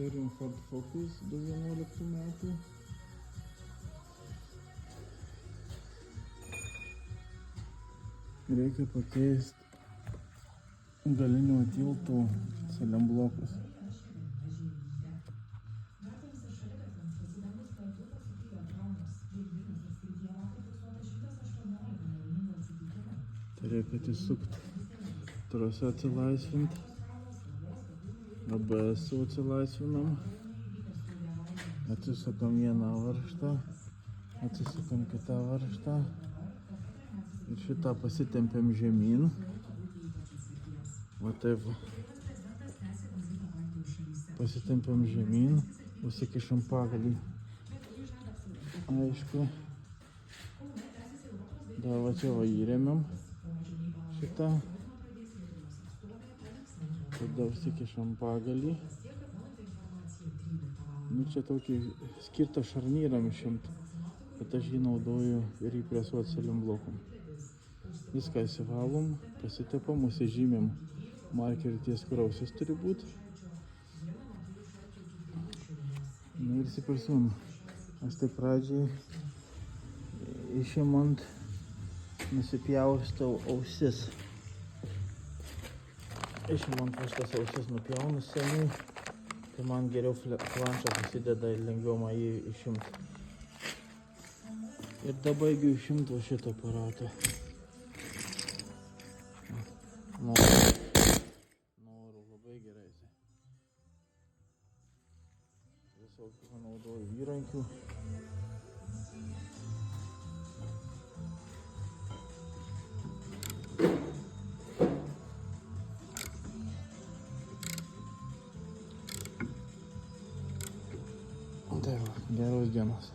Turim Ford Focus 2011 metų. Reikia pakeisti galinio tilto celiamblokus. Tai reikia atsisukti, trasą atsilaisvinti, ABS atsilaisvinam, atsisukam vieną varžtą, atsisukam kitą varžtą ir šitą pasitempiam žemyn. Va taip pasitempiam žemyn, užsikišam pagalį. Aišku. Dar va čia va įremiam šitą. Tada užsikišam pagalį. Nu čia tokį skirtą šarnyram išimt, bet aš jį naudoju ir įpresuot celiamblokum. Viską įsivalom, pasitepam, užsižymėm markerį ties kur ausis turi būti. Nu ir įsipresuojam. Aš tai pradžiai išimant nusipjaustau ausis. Išimant aš tas ausis nupjaunu seniai, tai man geriau flanšas susideda ir lengviau man jį išimti. Ir dabar baigiu išimti va šitą aparatą. Noriu labai gerai. Visokių panaudoju įrankių. Tai va, geros dienos.